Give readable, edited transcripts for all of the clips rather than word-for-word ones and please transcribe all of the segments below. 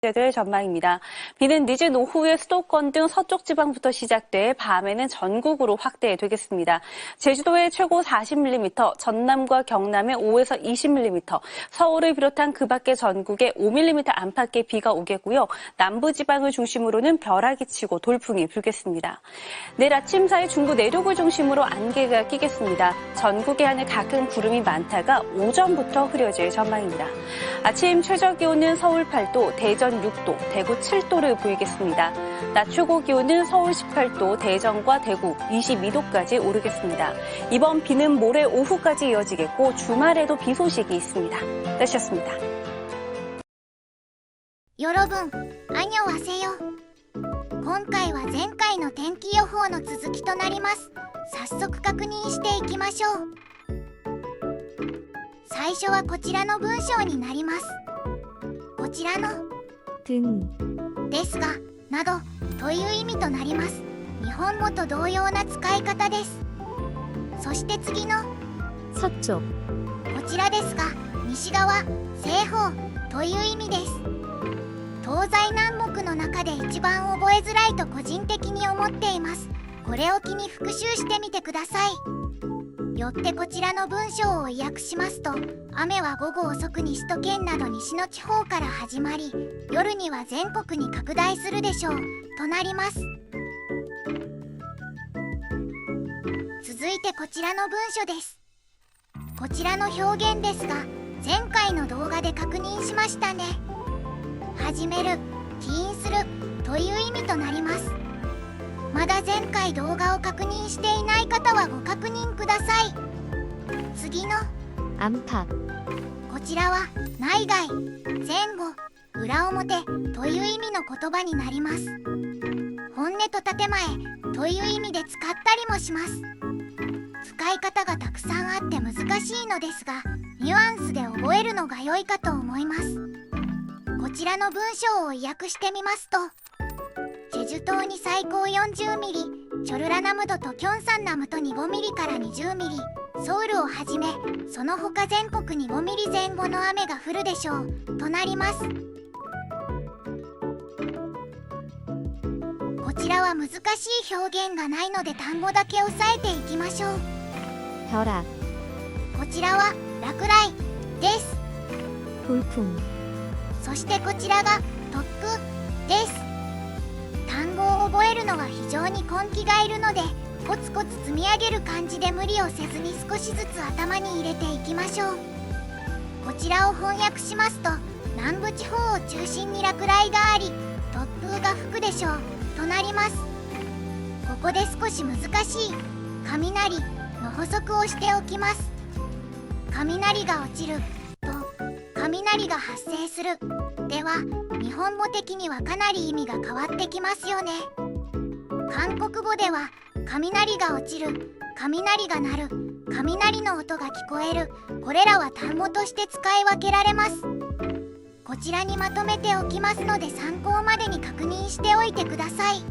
될 전망입니다. 비는 늦은 오후에 수도권 등 서쪽 지방부터 시작돼 밤에는 전국으로 확대되겠습니다. 제주도에 최고 40mm, 전남과 경남에 5에서 20mm, 서울을 비롯한 그 밖의 전국에 5mm 안팎의 비가 오겠고요. 남부 지방을 중심으로는 벼락이 치고 돌풍이 불겠습니다. 내일 아침 사이 중부 내륙을 중심으로 안개가 끼겠습니다. 전국의 하늘 가끔 구름이 많다가 오전부터 흐려질 전망입니다. 아침 최저 기온은 서울 8도, 대전 6도, 대구 7도를 보이겠습니다. 낮 최고 기온은 서울 18도, 대전과 대구 22도까지 오르겠습니다. 이번 비는 모레 오후까지 이어지겠고 주말에도 비 소식이 있습니다. 날씨였습니다. 여러분, 안녕하세요. 今回は前回の天気予報の続きとなります。早速確認していきましょう。最初はこちらの文章になります。こちらの등ですが、などという意味となります。日本語と同様な使い方です。そして次の 서쪽 こちらですが、西側、西方という意味です。東西南北の中で一番覚えづらいと個人的に思っています。これを機に復習してみてください。よってこちらの文章を意訳しますと、雨は午後遅くに首都圏など西の地方から始まり、夜には全国に拡大するでしょうとなります。続いてこちらの文書です。こちらの表現ですが、前回の動画で確認しましたね。始める、起因するという意味となります。まだ前回動画を確認していない方はご確認ください。次の 안팎 こちらは内外、前後、裏表という意味の言葉になります。本音と建前という意味で使ったりもします。使い方がたくさんあって難しいのですが、ニュアンスで覚えるのが良いかと思います。こちらの文章を意訳してみますと、チェジュ島に最高40ミリ、チョルラナムドとキョンサンナムと25ミリから20ミリ、ソウルをはじめその他全国に5ミリ前後の雨が降るでしょうとなります。こちらは難しい表現がないので単語だけ押さえていきましょう。 벼락 こちらは落雷です。 돌풍 そしてこちらが突風です。単語を覚えるのは非常に根気がいるので、コツコツ積み上げる感じで無理をせずに少しずつ頭に入れていきましょう。こちらを翻訳しますと、南部地方を中心に落雷があり、突風が吹くでしょうとなります。ここで少し難しい雷の補足をしておきます。雷が落ちると雷が発生するでは、日本語的にはかなり意味が変わってきますよね。韓国語では雷が落ちる、雷が鳴る、雷の音が聞こえる、これらは単語として使い分けられます。こちらにまとめておきますので参考までに確認しておいてください。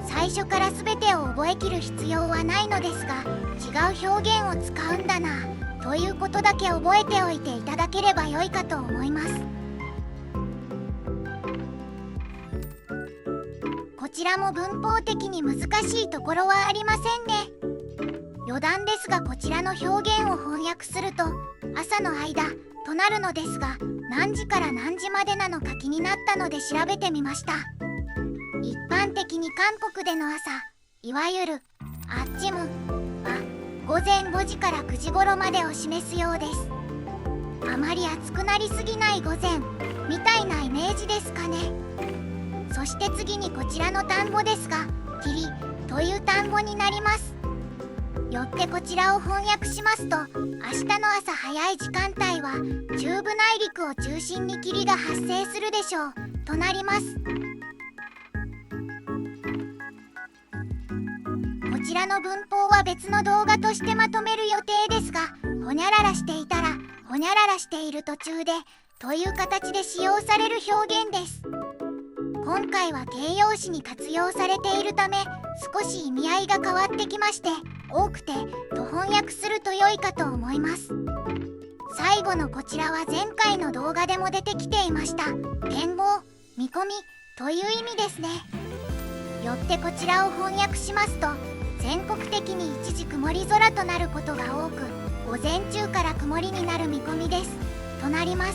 最初から全てを覚えきる必要はないのですが、違う表現を使うんだなということだけ覚えておいていただければ良いかと思います。こちらも文法的に難しいところはありませんね。余談ですが、こちらの表現を翻訳すると朝の間となるのですが、何時から何時までなのか気になったので調べてみました。一般的に韓国での朝、いわゆるアッチムは午前5時から9時頃までを示すようです。あまり暑くなりすぎない午前みたいなイメージですかね。そして次にこちらの単語ですが、霧という単語になります。よってこちらを翻訳しますと、明日の朝早い時間帯は中部内陸を中心に霧が発生するでしょうとなります。こちらの文法は別の動画としてまとめる予定ですが、ほにゃららしていたらほにゃららしている途中でという形で使用される表現です。今回は形容詞に活用されているため、少し意味合いが変わってきまして、多くてと翻訳すると良いかと思います。最最後のこちらは前回の動画でも出てきていました展望、見込みという意味ですね。よってこちらを翻訳しますと、全国的に一時曇り空となることが多く、午前中から曇りになる見込みですとなります。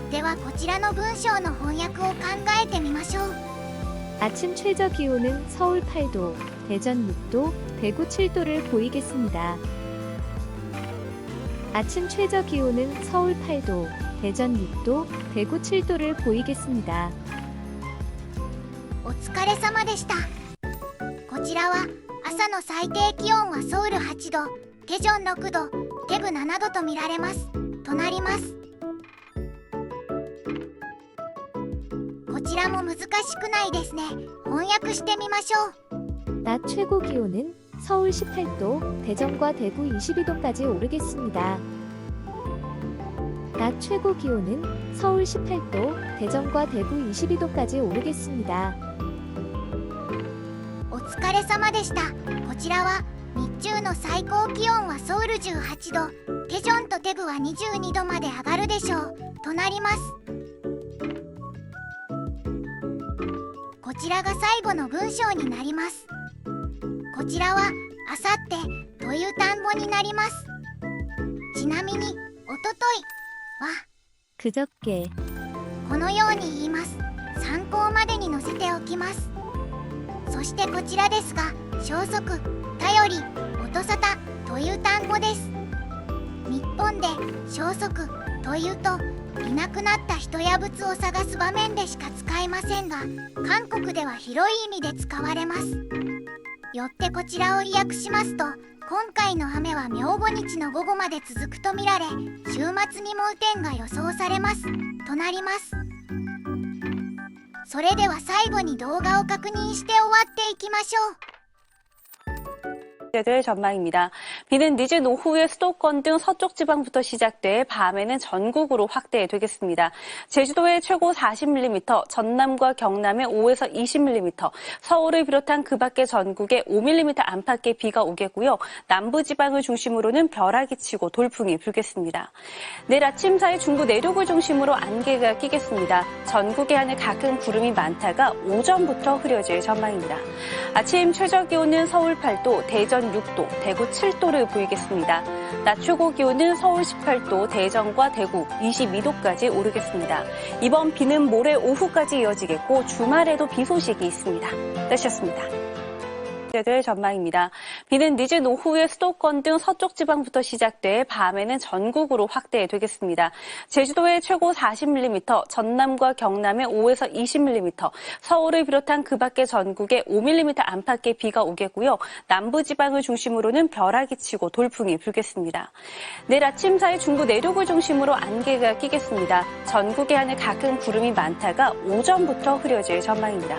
ではこちらの文章の翻訳を考えてみましょう。 아침 최저 기온은 서울 8도, 대전 6도, 대구 7도를 보이겠습니다. 아침 최저 기온은 서울 8도, 대전 6도, 대구 7도를 보이겠습니다. お疲れ様でした。こちらは朝の最低気温はソウル8度、テジョン6度、テグ7度と見られますとなります。こちらも難しくないですね。翻訳してみましょう。 낮 최고 기온은 서울 18도, 대전과 대구 22도까지 오르겠습니다. 낮 최고 기온은 서울 18도, 대전과 대구 22도까지 오르겠습니다. お疲れ様でした。こちらは日中の最高気温はソウル18度、テジョンとテグは22度まで上がるでしょうとなります。こちらが最後の文章になります。こちらはあさってという単語になります。ちなみにおとといは 그저께 このように言います。参考までに載せておきます。そしてこちらですが、消息、頼り、音沙汰という単語です。日本で消息というと、いなくなった人や物を探す場面でしか使えませんが、韓国では広い意味で使われます。よってこちらを意訳しますと、今回の雨は明後日の午後まで続くとみられ、週末にも雨天が予想されますとなります。それでは最後に動画を確認して終わっていきましょう。 들 전망입니다. 비는 늦은 오후에 수도권 등 서쪽 지방부터 시작돼 밤에는 전국으로 확대되겠습니다. 제주도에 최고 40mm, 전남과 경남에 5에서 20mm, 서울을 비롯한 그 밖의 전국에 5mm 안팎의 비가 오겠고요. 남부 지방을 중심으로는 벼락이 치고 돌풍이 불겠습니다. 내일 아침 사이 중부 내륙을 중심으로 안개가 끼겠습니다. 전국의 하늘 가끔 구름이 많다가 오전부터 흐려질 전망입니다. 아침 최저 기온은 서울 8도, 대전 6도, 대구 7도를 보이겠습니다. 낮 최고 기온은 서울 18도, 대전과 대구 22도까지 오르겠습니다. 이번 비는 모레 오후까지 이어지겠고 주말에도 비 소식이 있습니다. 날씨였습니다. 들 전망입니다. 비는 늦은 오후에 수도권 등 서쪽 지방부터 시작돼 밤에는 전국으로 확대되겠습니다. 제주도에 최고 40mm, 전남과 경남에 5에서 20mm, 서울을 비롯한 그 밖의 전국에 5mm 안팎의 비가 오겠고요. 남부 지방을 중심으로는 벼락이 치고 돌풍이 불겠습니다. 내일 아침 사이 중부 내륙을 중심으로 안개가 끼겠습니다. 전국의 하늘 가끔 구름이 많다가 오전부터 흐려질 전망입니다.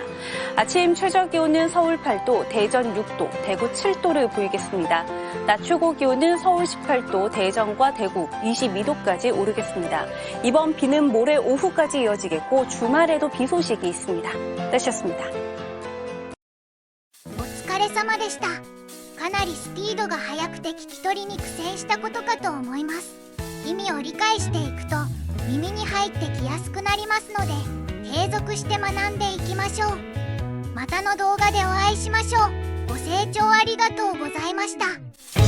아침 최저 기온은 서울 8도, 대전 6도, 대구 7도를 보이겠습니다. 낮 최고 기온은 서울 18도, 대전과 대구 22도까지 오르겠습니다. 이번 비는 모레 오후까지 이어지겠고 주말에도 비 소식이 있습니다. 날씨였습니다. お疲れ様でした。かなりスピードが速くて聞き取りに苦戦したことかと思います。意味を理解していくと耳に入ってきやすくなりますので、継続して学んでいきましょう。またの動画でお会いしましょう。ご清聴ありがとうございました。